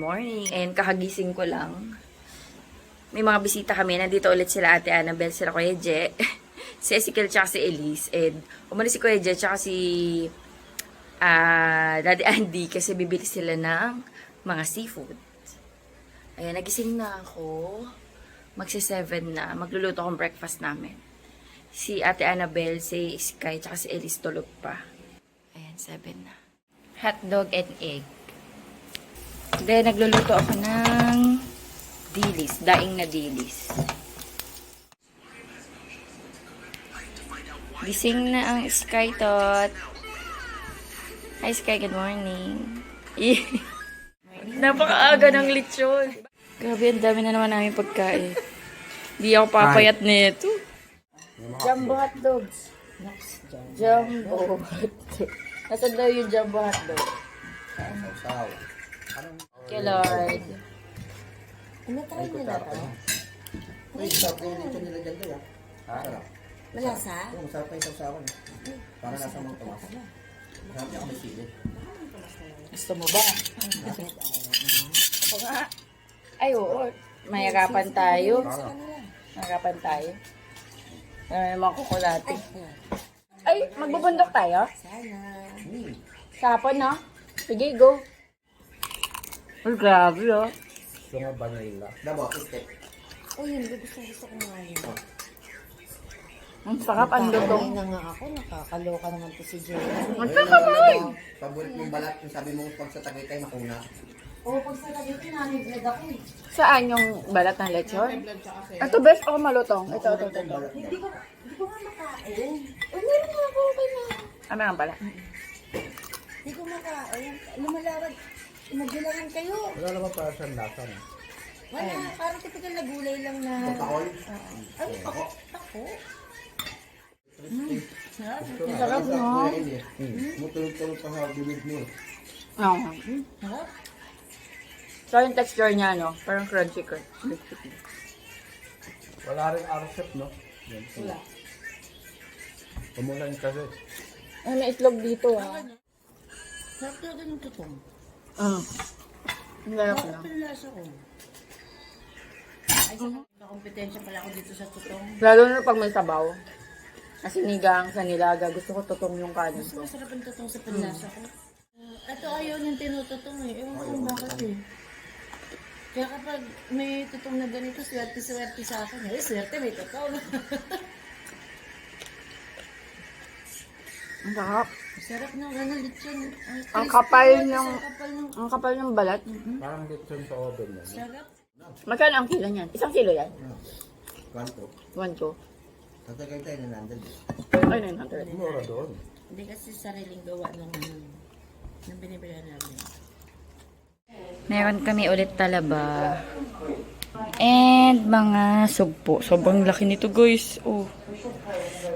morning. And kakagising ko lang. May mga bisita kami. Nandito ulit sila Ate Annabel, sila Kuya Je, si Ezekiel, tsaka si Elise. And umalis si Kuya Je, tsaka si Daddy Andy kasi bibili sila ng mga seafood. Ayan, nagising na ako. Magsi-7 na. Magluluto akong breakfast namin. Si Ate Annabel, si Sky, tsaka si Elise tulog pa. Ayan, 7 na. Hotdog and egg. Then, nagluluto ako ng dilis. Daing na dilis. Gising na ang Sky Tot. Hi Sky, good morning. Napakaaga ng lechon. Grabe, ang dami na naman namin pagkain. Di ako papayat nito. Jumbo hotdogs. Jumbo hotdog. Nasaan daw yung jumbo hotdog? Okay, Lord. Ano tayo nila to? Malasa? Oo, masarap na yung sausawan. Para nasa mga tumas. Masarap niya kami sili. Gusto mo ba? Ako nga. Ay, oo. Mayagapan tayo. Mayagapan tayo. Ay, mga kukulati. Ay, magbubundok tayo? Sana. Sapon, no? Sige, go. Ay, grabe, oh. Gusto nga vanilla. Dabo, istek. Oh, yun. Gusto ko nga yun. Ang sarap, ang lutong. Na nga ako. Nakakaloka naman to si Joey. Ang sarap, Paborit mong balat, yung sabi mo pag sa Tagaytay, makuna. Oo, pag sa tabi ko, nanibred ako eh. Saan yung balat ng lechon? Ito, best ako malutong. Ito. Hindi ko nga makain. Oh, meron nga ako. Okay na. Ano ang balat? Hindi ko makain. Lumalawag. Magbilangan kayo. Wala naman para siyang lasa. Wala. Parang typical na gulay lang na. Pagkakol? Ay, ako. Ang sarap, no? Mutulog-tulog pa sa bibig mo. Oo. Sarap. So, yung texture niya, no? Parang crunchy. Wala rin arsep, no? Wala. Pumulan kasi. Ay, may itlog dito, ah. Sarap talaga ng tutong. Ang sarap, no? Sarap yung lasa ko. Ay, kompetensya pala ako dito sa tutong. Lalo na pag may sabaw. Kasi sinigang, sa nilaga. Gusto ko tutong yung kanin Mas ko. masarap ang tutong sa panlasa ko. Ito ayaw niyang tinututong eh. Ewan ko kung bakit eh. Kaya kapag may tutong na ganito, swerte-swerte sa akin. Eh, swerte may tutong. Ang sarap. Sarap ng ano, lechon. Ang kapal crispy, ng... Ang kapal ng balat. Parang lechon sa oven yan. Sarap. Magkano ang kilo niyan? Isang kilo yan? Kanto. 1 2. Sa Tagaytay na nandun. Ay, 900. Mura doon. Hindi kasi sariling gawa ng binibilihan namin. Meron kami ulit talaba. And mga sugpo. Sobrang laki nito, guys. Oh.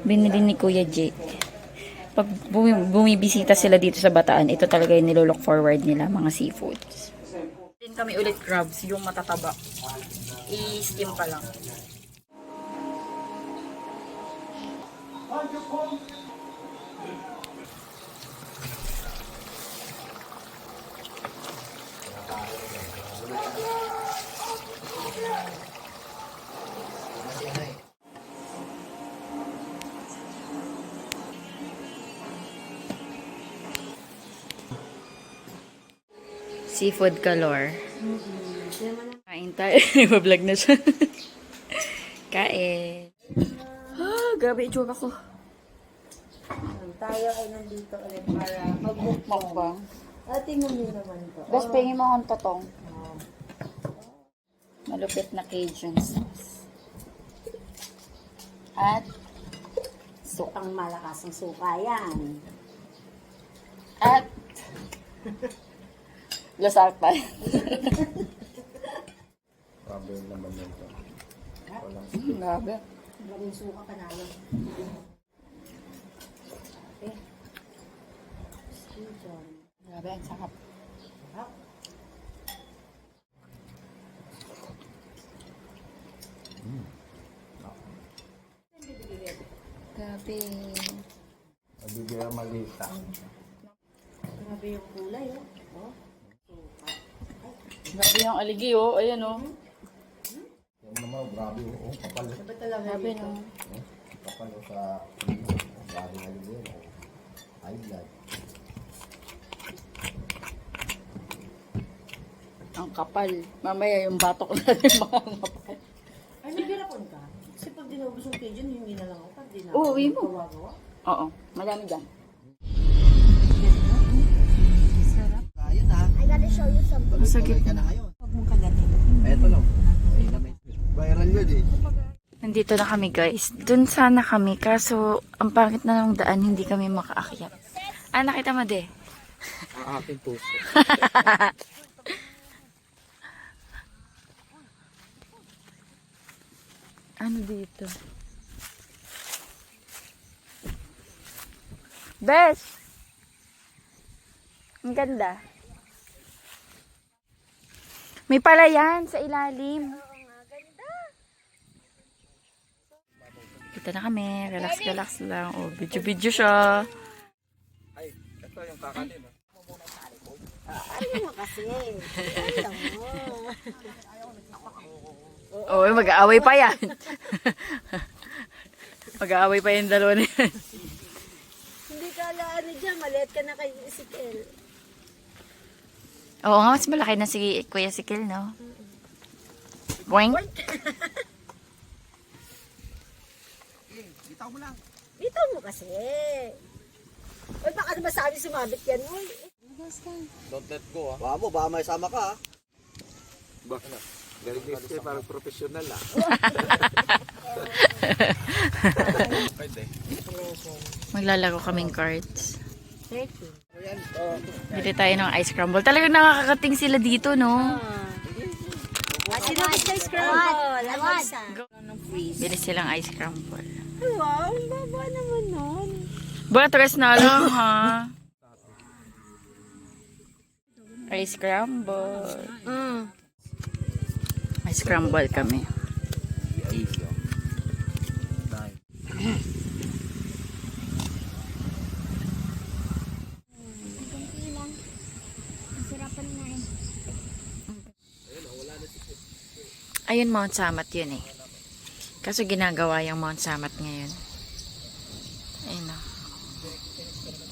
Binili ni Kuya J. Pag bumibisita sila dito sa Bataan, ito talaga yung nilolook forward nila, mga seafoods. Din kami ulit crabs, yung matataba. I-steam pa lang. Seafood galore. Kain tayo. Nagpa-vlog na siya. Kain. Ah, grabe itsura ko. Tayo ay nandito ulit para mag-mukbang. Tingnan niyo naman to. Bes, pingin mo akong totong. Malupit na Cajun sauce. At Sukang malakas ang suka yan. At Losartan. Grabe yung naman yun. Walang Grabe. Maraming suka panalo. Grabe, ang sarap. Grabe. Nabibigyan malita. Grabe yung kulay, oh. Oh. Suka. Ay, Grabe yung aligi, oh. Ayan, oh. Yung naman, grabe, oh, kapal. Sabi talaga Grabe, dito. no. Kapal oh, sa grabe na yun. High blood. Ang kapal. Mamaya yung batok na rin mga kapal. Ay, naghirapon ka? Kasi pag dinubos yung Cajun, hindi na lang ako. Pag dinabos, Oo, uwi mo. gawa-gawa. Oo, madami dyan. Ayun ha. I gotta show you something. Masagip. Ka na ngayon. Huwag mong kagatin. Eto no. Viral yun eh. Nandito na kami, guys. Doon sana kami, kaso ang pangit na ng daan, hindi kami makaakyat. Ah, nakita mo, de? Ang aking puso. Ano dito? Bes! Ang ganda. May palayan sa ilalim. Kita na kami. Relax, relax lang. Oh, video-video siya. Ay, ito yung kakanin. Ano mo kasi? Ano mo? Oh, mag-aaway pa yan. Mag-aaway pa yung dalawa na yan. Hindi ka ano dyan, maliit ka na kay Ezekiel. Oo nga, mas malaki na si Kuya Sikil, no? Boing? Bitaw mo lang. Dito mo kasi. Uy, baka naman sabi sumabit yan. Uy, Don't let go ha. Baka mo, baka may sama ka ha. Baka na. Galing kayo parang professional ah. Pwede. Maglalaro kaming cards. 30. Ayan. Bili tayo ng ice crumble. Talagang nakakakating sila dito, no? At sinabit sa scramble. Lawan. Bili silang ice crumble. Wow, ang baba naman nun. Batres na lang, ha? Ice crumble. Ice crumble kami. Ayun, Mount Samat yun eh. Kaso ginagawa yung Mount Samat ngayon. Ayun o.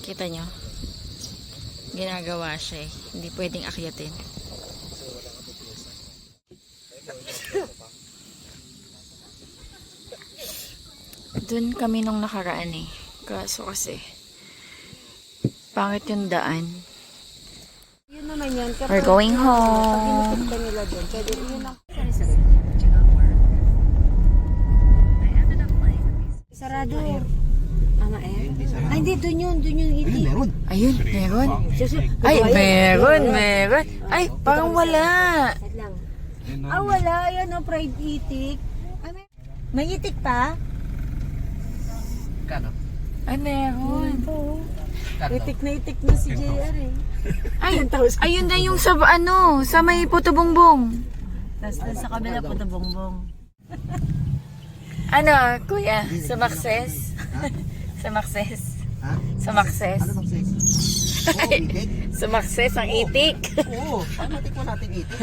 Kita nyo? Ginagawa siya eh. Hindi pwedeng akyatin. Doon kami nung nakaraan eh. Kaso kasi, pangit yung daan. Yun naman yan. We're going Pag home. inipit ka nila doon, pwede yun lang. Sarado. Ama eh? Ay, hindi. Doon yun. Doon yun. Ayun, meron. Ayun, meron. Ay, meron. Ay, parang wala. Wait lang. Ah, wala. Yan o, fried itik. May itik pa? Kano? Ay, meron. Itik na si JR eh. Ay, ayun na yung sa ano, sa may puto bongbong. Tapos doon sa kabila po na bongbong. Ano, kuya, sa Maxes? Sa Maxes? Ha? Sa Maxes? Ano bang sex? Oo, itik. Sa Maxes, ang itik. Oo, paano tikman natin itik?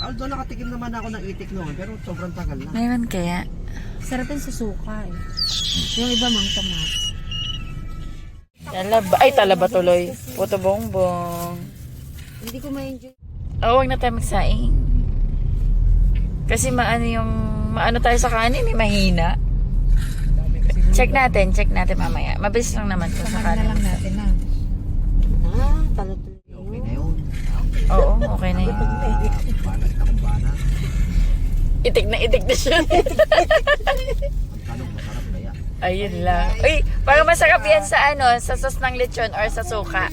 Although nakatikim naman ako ng itik noon, pero sobrang tagal na. Meron kaya? Sarap yung susuka eh. Yung iba mang tomat. Talaba. Ay, talaba tuloy. Puto bongbong. Hindi ko ma-enjoy. Oh, huwag na tayo magsaing. Kasi maano tayo sa kanin, eh, mahina. Check natin mamaya. Mabilis lang naman to sa kanin. natin na. Ah, talo-tuloy. Okay na yun. Oo, okay na yun. Banat na kung bana. Itik na siya. Ang tanong, masarap kaya. Ayun lang. Uy, parang masarap yan sa sa sauce ng lechon or sa suka.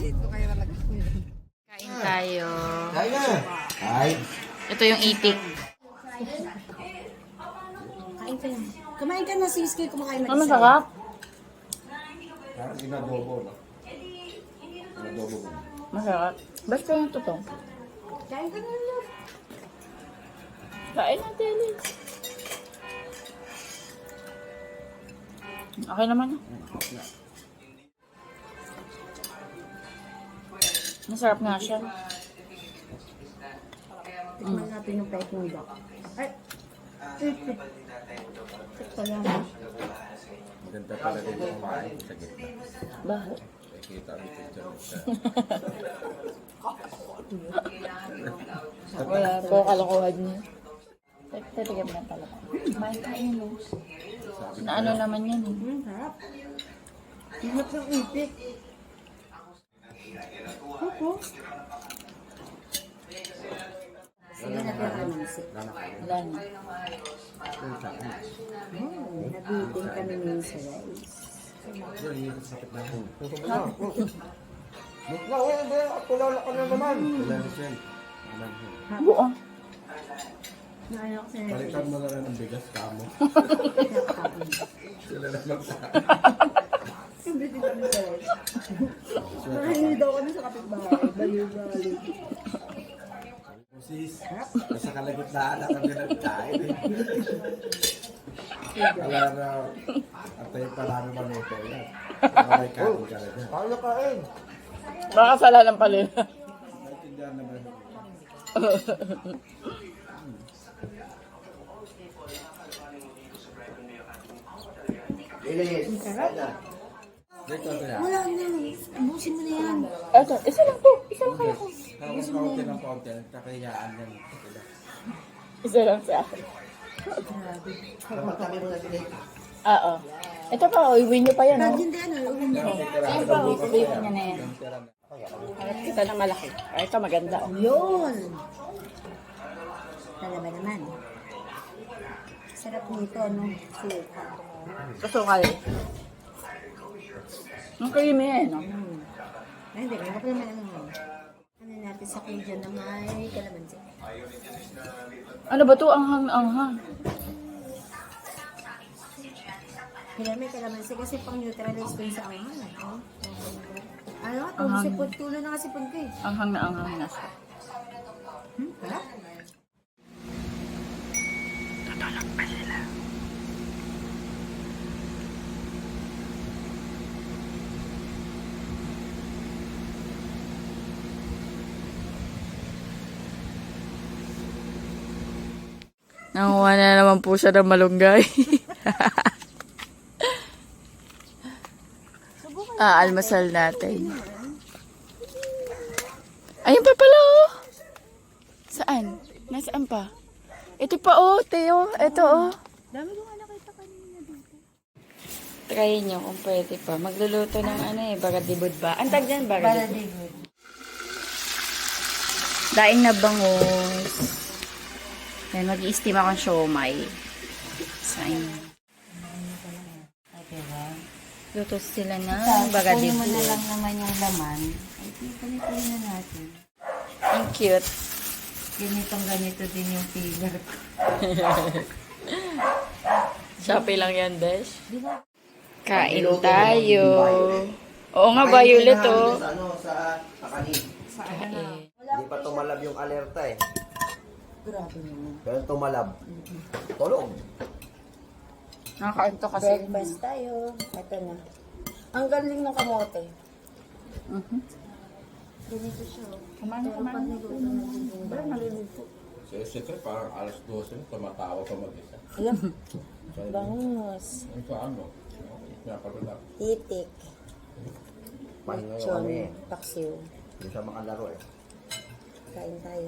Kain tayo. Kaya na. Ay. Ito yung itik. Kain ka lang. Kumain ka na sis, kayo kumakain na Ano masarap? Parang ginadobo, no? Ginadobo ko. Masarap. Basta yung totoo. Kain ka na lang. Kain natin. Okay naman. Masarap nga siya. Tikman natin yung peking duck. Ay! Tikman lang. Maganda pala din yung kumain sa gitna. Bakit? Kita mo picture siya. Wala po kalokohan niya. Titigam na pala. May kain mo. Na ano naman yan eh. Sarap. Sarap ng itik. Opo. Sige na pero namansi. Wala na. Nabiting kami ngayon sa rice. Tulala ka na naman. Buo. Naano ko sa rice. Balikan mo na lang ng bigas kamo. Sila na magsabi. Nabiting kami sa rice. Mahingi daw kami sa kapitbahay. Baliw-baliw. Sis, nasa kalagitnaan na kami nagkain eh. Wala na, antayin pa namin manuto yan. May kain ka na dyan. Paano kain? Baka kasalanan pala yun. Naintindihan naman. Ilis. Dito na. Wala na. Abusin mo na yan. Eto, isa lang to. Isa lang kaya ko. Tapos kaunti ng kaunti, nagkakayaan yan. Isa lang sa akin. Kapagkami mo na sila. Oo. Ito pa, iwin nyo pa yan, oh. Hindi ano, uwi mo. Ayun pa, iwin nyo na yan. At kita na malaki. Ay, ito maganda. Yun. Talaga naman. Sarap nito, no? Suka. Kasukal. Ang creamy eh, no? Ay, hindi. Kaya ko naman ano. Ano natin sa Cajun na may kalamansi. Ano ba to? Anghang-anghang. Kaya may kalamansi kasi pang neutralize ko yung sa anghang. Oh. Ano? Anghang. Sipon. Tulo na nga sipon ko eh. Anghang na anghang na siya. Wala? Tutulog pa sila. Nanguha na naman po siya ng malunggay. Almasal natin. Ayun pa pala, oh. Saan? Nasaan pa? Ito pa, oh, Teo. Ito, oh. Dami ko nga nakita kanina dito. Try nyo kung pwede pa. Magluluto ng ano eh, baradibod ba? Ang tag dyan, baradibod. Daing na bangus. Ayan, mag-i-steam akong siomay. Sain. Luto sila ng baradibod. Kunin mo na lang naman yung laman. Ay, pipalituin na natin. Ang cute. Ganito din yung figure ko. Shopee lang yan, Besh. Di ba? Kain tayo. Oo nga, violet, oh. Sa ano, sa kanin. Kain. Hindi pa tumalab yung alerta eh. Grabe naman. Pero tumalab. Tulog. Nakakain to kasi. Breakfast tayo. Ito na. Ang galing ng kamote. Ganito siya. Kumain, Pero pag niluto na din yung maluluto. Siyempre, parang alas 12 na tumatawa ka mag-isa. Alam, bangus, Ang saan mo? Napagulap. itik, Pahinga yung chon, ano eh. paksiw. Hindi siya makalaro eh. Kain tayo.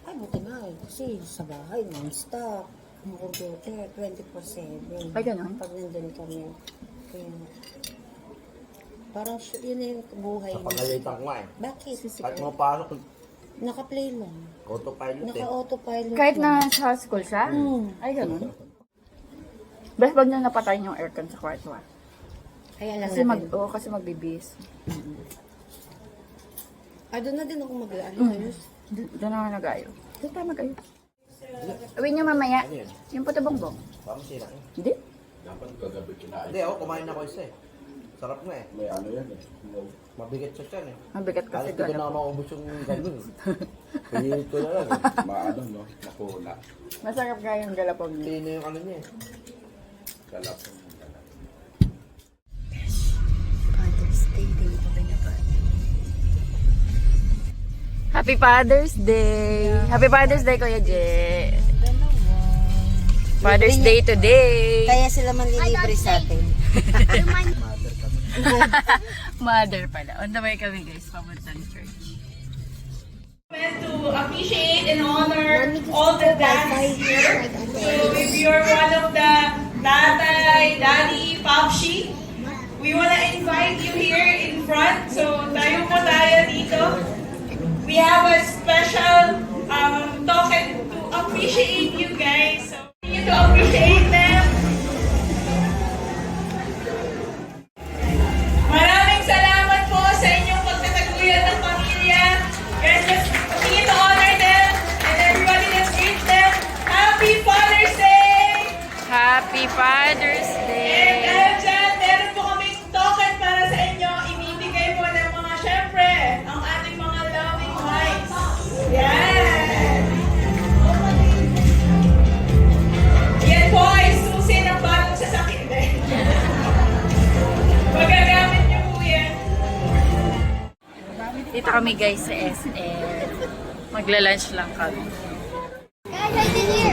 Ay, buti nga eh. Kasi sa bahay, non-stop. Ang computer, 24/7. Ay, ganun? Pag nandun kami. Kaya, parang yun na yung buhay Sa niya. pagalitan ko nga eh. Bakit? Kahit mo pasok, Naka-play lang. autopilot eh. Naka-autopilot Kahit lang. na sa school siya? Hmm. Ay, ganun. Best wag niya napatay yung aircon sa kwarto, ah. Kaya lang Kasi natin. kasi magbibis. Doon na din ako mag-ano. Ayos. Doon na nga nag-ayo. Doon tayo mag-ayo. Uwi niyo mamaya. Ano yun? Yung puto bongbong. Parang sira eh. Hindi? Dapat kagabi kinain. Hindi, kumain ako isa eh. Sarap nga eh. May ano yan eh. Mabigat siya siya eh. Mabigat kasi Kahit hindi ko doon. na maubos yung ganun. Pinilit ko na lang eh. Maano no? Nakula. Masarap nga yung galapong niya. Tino yung ano niya eh. Galapong. Father's Day, day ko ba na ba? Happy Father's Day! Happy Father's Day, Kuya J! Father's Day today! Kaya sila manlilibre sa atin. Mother pala. On the way kami guys, papuntang church. To appreciate and honor all the dads here. So if you're one of the tatay, daddy, papshi, we want to invite you here in front. So tayo po tayo dito. We have a special token to appreciate you guys. So you to appreciate them. Maraming salamat po sa inyong pagtataguyod ng pamilya. And just continue to honor them and everybody that's greet them. Happy Father's Day! Happy Father's And Day! dahil dyan, meron po kami token para sa inyo. Ibibigay po ng mga, syempre, ang ating mga loving wives. Yan! Yan po ay susi ng bagong sasakyan. Magagamit niyo po yan. Dito kami guys sa SM. Magla-lunch lang kami.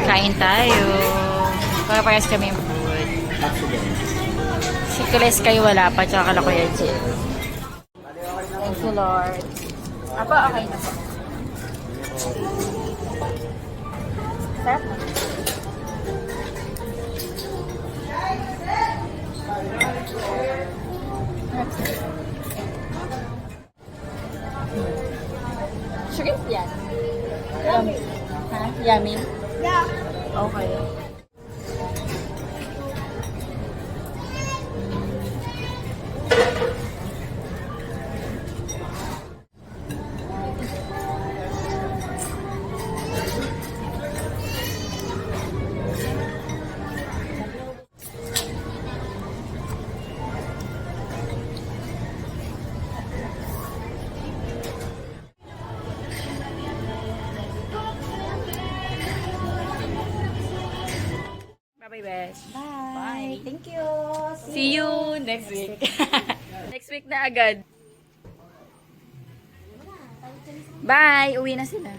Kain tayo. Pagkapayas kami yung food. Si Kules kayo wala pa, tsaka kala Kuya J. Thank you, Lord. Apa, okay na po. Sarap na. Shrimp yan. Yummy. Ha? Yummy? Yeah. Okay. Bye-bye, Besh. Bye. Thank you. See you next week. Next week na agad. Bye! Uwi na sila.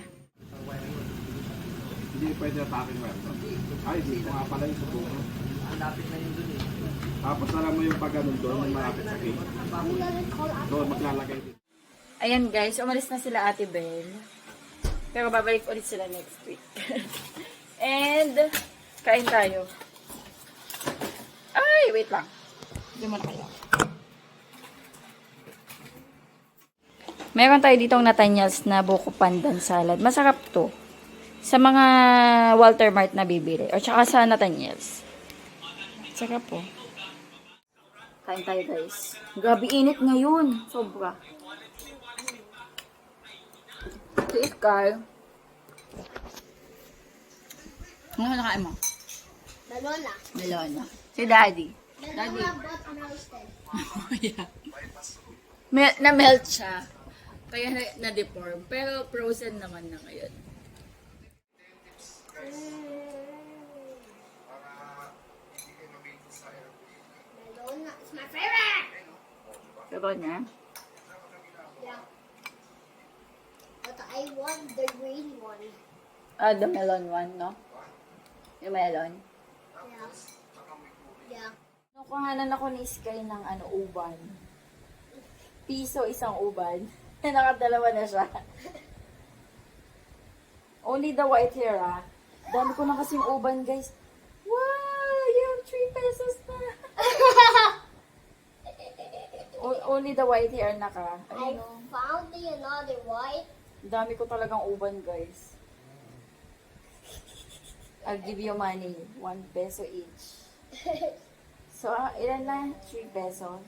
Hindi pwede atakin mo. Ay, di ko nga pala yung subukan. Malapit na yun dun eh. Tapos alam mo yung pag ganun doon, yung malapit sa gate. Doon, maglalagay din. Ayan guys, umalis na sila Ate Belle. Pero babalik ulit sila next week. And, kain tayo. Ay, wait lang. Hindi mo na kayo. Meron tayo ditong Nathaniel's na buko pandan salad. Masarap to. Sa mga Walter Mart na bibili. O tsaka sa Nathaniel's. Sarap po. Kain tayo guys. Grabe init ngayon. Sobra. Si Iskar. Ano nakain mo? Melona. Melona. Si Daddy. Melona but roasted. Yeah. Na-melt siya. Kaya na-deform. Pero frozen naman na ngayon. Melona is my favorite. Sabi niya. Yeah. But I want the green one. The melon one, no? Yung melon. Yeah. Yeah. Nakuhanan ako ni Sky ng uban. Piso isang uban. Nakadalawa na siya. Only the white hair, ah. Dami ko na kasing uban, guys. Wow! You have 3 pesos na. Only the white hair na ka. I found the another white. Dami ko talagang uban, guys. I'll give you money. 1 peso each. So, ilan na? 3 pesos.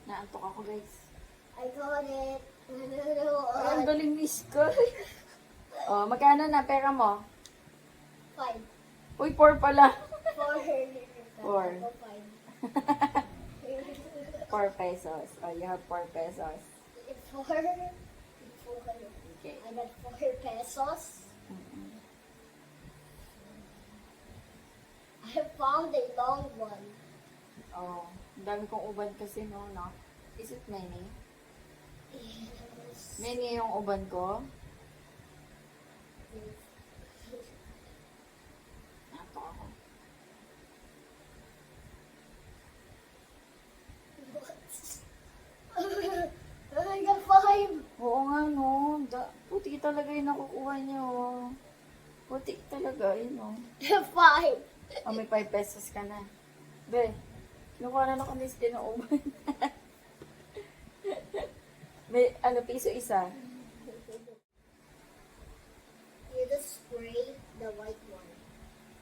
Naantok ako, guys. I got it. Ay, ang galing ni Sky. Oh, magkano na pera mo? 5. Uy, 4 pala. 4. 4. 5. 4 pesos. Oh, you have 4 pesos. 4. Okay. I got 4 pesos. found a long one. Oh, ang dami kong uban kasi no? Is it many? Yes. Many yung uban ko? Nato ako. I got 5. Oo nga, no. Puti talaga yung nakukuha niyo. Puti talaga, yun, no. 5. Oh, may 5 pesos ka na. Be, kinukuha na ako ng uban. May, piso isa. You just spray the white one.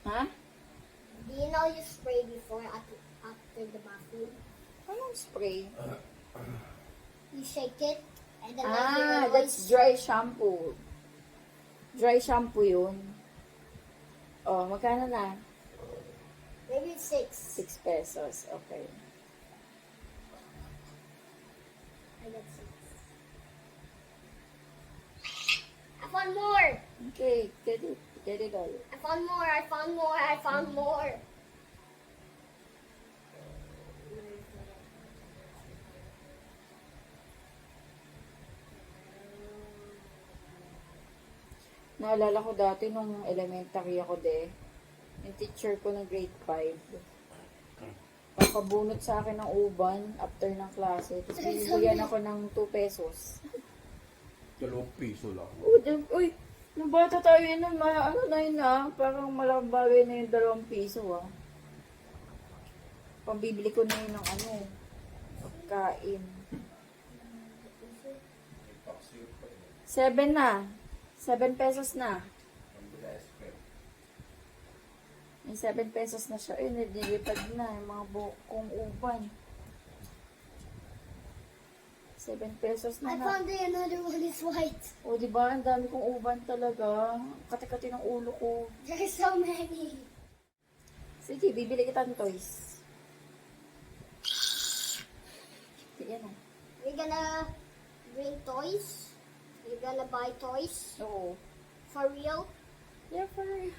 Ha? Do you know you spray before after the bathroom? Anong spray? You shake it and then That's dry shampoo. Dry shampoo yun. Oh, magkano na? maybe 6. 6 pesos. Okay. I got 6. I found more. Okay, get it. Get it all. I found more. I found more. I found more. Naalala ko dati nung elementary ako yung teacher ko ng grade 5. Papabunot sa akin ng uban after ng klase. Tapos binibigyan ako ng 2 pesos. 2 piso lang. Uy, nung bata tayo yun, na yun parang malaking bagay na yung 2 piso Pambibili ko na yun ng pagkain. 7 na. 7 pesos na. May 7 pesos na siya. Nililipad na yung mga kong uban. 7 pesos I na found another one is white. O, diba? Ang dami kong uban talaga. Kati-kati ng ulo ko. There's so many. Sige, bibili kita ng toys. Sige na. We're gonna bring toys. You're gonna buy toys Oo. for real. Yeah, for real.